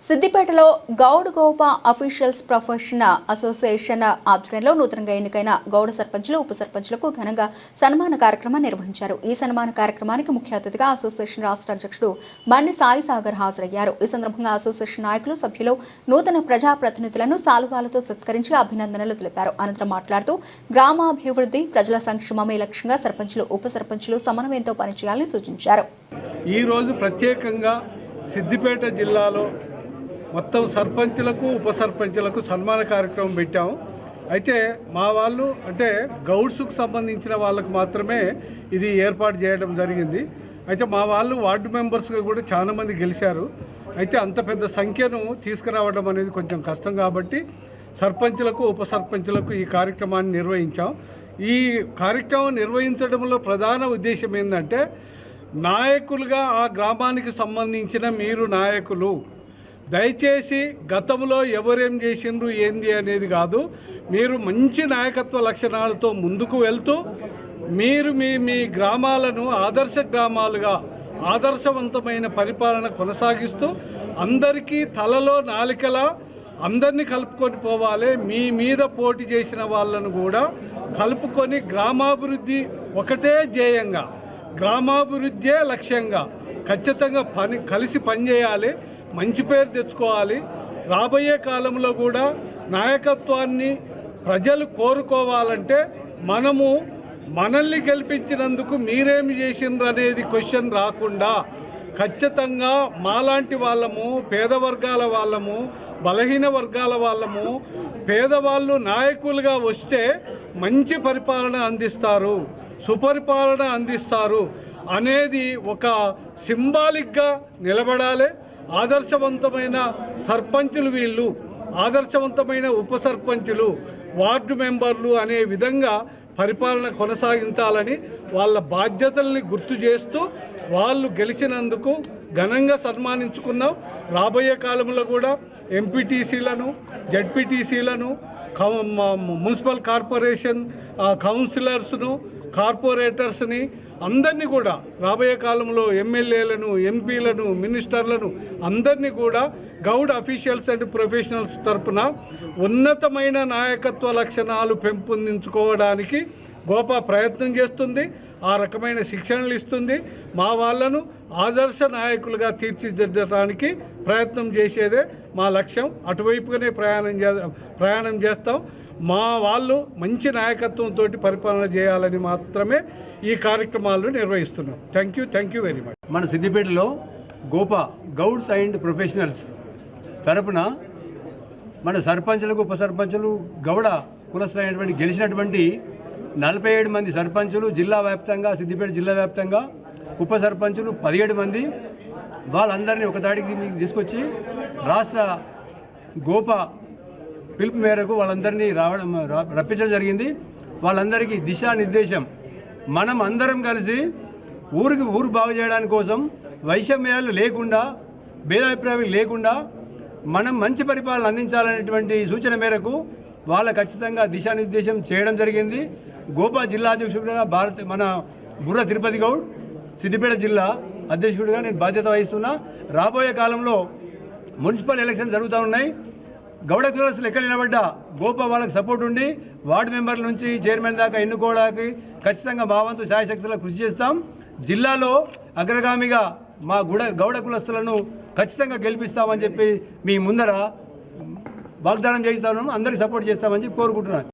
సిద్దిపేటలో గౌడ్ గోప officials profession association ఆధ్వర్యంలో నూతనంగా ఎన్నికైన గౌడ సర్పంచులు ఉప సర్పంచులకు ఘనంగా సన్మాన కార్యక్రమం నిర్వహించారు. ఈ సన్మాన కార్యక్రమానికి ముఖ్య అతిథిగా అసోసియేషన్ రాష్ట్ర అధ్యక్షుడు బండి సాయి సాగర్ హాజరయ్యారు. ఈ సందర్భంగా అసోసియేషన్ నాయకులు సభ్యులు నూతన ప్రజాప్రతినిధులను సాలువాలతో సత్కరించి అభినందనలు తెలిపారు. అనంతరం మాట్లాడుతూ గ్రామాభివృద్ధి ప్రజల సంక్షేమమే లక్ష్యంగా సర్పంచులు ఉప సర్పంచులు సమన్వయంతో పనిచేయాలని సూచించారు. ఈ రోజు ప్రత్యేకంగా సిద్దిపేట జిల్లాలో మొత్తం సర్పంచులకు ఉప సర్పంచులకు సన్మాన కార్యక్రమం పెట్టాము. అయితే మా వాళ్ళు అంటే గౌడ్స్కు సంబంధించిన వాళ్ళకు మాత్రమే ఇది ఏర్పాటు చేయడం జరిగింది. అయితే మా వాళ్ళు వార్డు మెంబర్స్గా కూడా చాలామంది గెలిచారు. అయితే అంత పెద్ద సంఖ్యను తీసుకురావడం అనేది కొంచెం కష్టం కాబట్టి సర్పంచులకు ఉప సర్పంచులకు ఈ కార్యక్రమాన్ని నిర్వహించాం. ఈ కార్యక్రమం నిర్వహించడంలో ప్రధాన ఉద్దేశం ఏంటంటే నాయకులుగా ఆ గ్రామానికి సంబంధించిన మీరు నాయకులు దయచేసి గతంలో ఎవరేం చేసిండ్రు ఏంది అనేది కాదు, మీరు మంచి నాయకత్వ లక్షణాలతో ముందుకు వెళ్తూ మీరు మీ గ్రామాలను ఆదర్శ గ్రామాలుగా ఆదర్శవంతమైన పరిపాలన కొనసాగిస్తూ అందరికీ తలలో నాలికలా అందరినీ కలుపుకొని పోవాలి. మీ మీద పోటీ చేసిన వాళ్ళను కూడా కలుపుకొని గ్రామాభివృద్ధి ఒకటే ధ్యేయంగా గ్రామాభివృద్ధే లక్ష్యంగా ఖచ్చితంగా కలిసి పనిచేయాలి, మంచి పేరు తెచ్చుకోవాలి. రాబోయే కాలంలో కూడా నాయకత్వాన్ని ప్రజలు కోరుకోవాలంటే మనల్ని గెలిపించినందుకు మీరేమి చేసిండ్రు అనేది క్వశ్చన్ రాకుండా ఖచ్చితంగా మాలాంటి వాళ్ళము, పేద వర్గాల వాళ్ళము, బలహీన వర్గాల వాళ్ళము, పేదవాళ్ళు నాయకులుగా వస్తే మంచి పరిపాలన అందిస్తారు, సుపరిపాలన అందిస్తారు అనేది ఒక సింబాలిక్గా నిలబడాలి. ఆదర్శవంతమైన సర్పంచులు వీళ్ళు, ఆదర్శవంతమైన ఉప సర్పంచులు, వార్డు మెంబర్లు అనే విధంగా పరిపాలన కొనసాగించాలని వాళ్ళ బాధ్యతల్ని గుర్తు చేస్తూ వాళ్ళు గెలిచినందుకు ఘనంగా సన్మానించుకున్నాం. రాబోయే కాలంలో కూడా ఎంపీటీసీలను, జడ్పీటీసీలను, మున్సిపల్ కార్పొరేషన్ కౌన్సిలర్స్ను, కార్పొరేటర్స్ని అందరినీ కూడా రాబోయే కాలంలో ఎమ్మెల్యేలను, ఎంపీలను, మినిస్టర్లను అందరినీ కూడా గౌడ్ అఫీషియల్స్ అండ్ ప్రొఫెషనల్స్ తరపున ఉన్నతమైన నాయకత్వ లక్షణాలు పెంపొందించుకోవడానికి గోపా ప్రయత్నం చేస్తుంది. ఆ రకమైన శిక్షణలు ఇస్తుంది. మా వాళ్ళను ఆదర్శ నాయకులుగా తీర్చిదిద్దడానికి ప్రయత్నం చేసేదే మా లక్ష్యం. అటువైపుగానే ప్రయాణం చేస్తాం. మా వాళ్ళు మంచి నాయకత్వంతో పరిపాలన చేయాలని మాత్రమే ఈ కార్యక్రమాలు నిర్వహిస్తున్నాం. Thank you very much. మన సిద్దిపేటలో గోపా గౌడ్స్ అండ్ ప్రొఫెషనల్స్ తరపున మన సర్పంచులకు ఉప సర్పంచులు గౌడ కులస్తులైనటువంటి గెలిచినటువంటి 47 మంది సర్పంచులు జిల్లా వ్యాప్తంగా, సిద్దిపేట జిల్లా వ్యాప్తంగా ఉప సర్పంచులు 17 మంది, వాళ్ళందరినీ ఒకదాడికి తీసుకొచ్చి రాష్ట్ర గోపా పిలుపు మేరకు వాళ్ళందరినీ రప్పించడం జరిగింది. వాళ్ళందరికీ దిశానిర్దేశం మనం అందరం కలిసి ఊరు బాగు చేయడానికి కోసం వైషమ్యాలు లేకుండా, భేదాభిప్రాయాలు లేకుండా మనం మంచి పరిపాలన అందించాలనేటువంటి సూచన మేరకు వాళ్ళ ఖచ్చితంగా దిశానిర్దేశం చేయడం జరిగింది. గోపా జిల్లా అధ్యక్షుడిగా మన బుర్ర తిరుపతి గౌడ్, సిద్దిపేట జిల్లా అధ్యక్షుడిగా నేను బాధ్యత వహిస్తున్నా. రాబోయే కాలంలో మున్సిపల్ ఎలక్షన్ జరుగుతూ ఉన్నాయి. గౌడ కులస్తులు ఎక్కడ నిలబడ్డా గోపా వాళ్ళకి సపోర్ట్ ఉండి వార్డు మెంబర్ల నుంచి చైర్మన్ దాకా ఎన్నుకోవడానికి ఖచ్చితంగా మా వంతు శాయశక్తులా కృషి చేస్తాం. జిల్లాలో అగ్రగామిగా మా గౌడ కులస్తులను ఖచ్చితంగా గెలిపిస్తామని చెప్పి మీ ముందర వాగ్దానం చేయిస్తాము. అందరికీ సపోర్ట్ చేస్తామని చెప్పి కోరుకుంటున్నాను.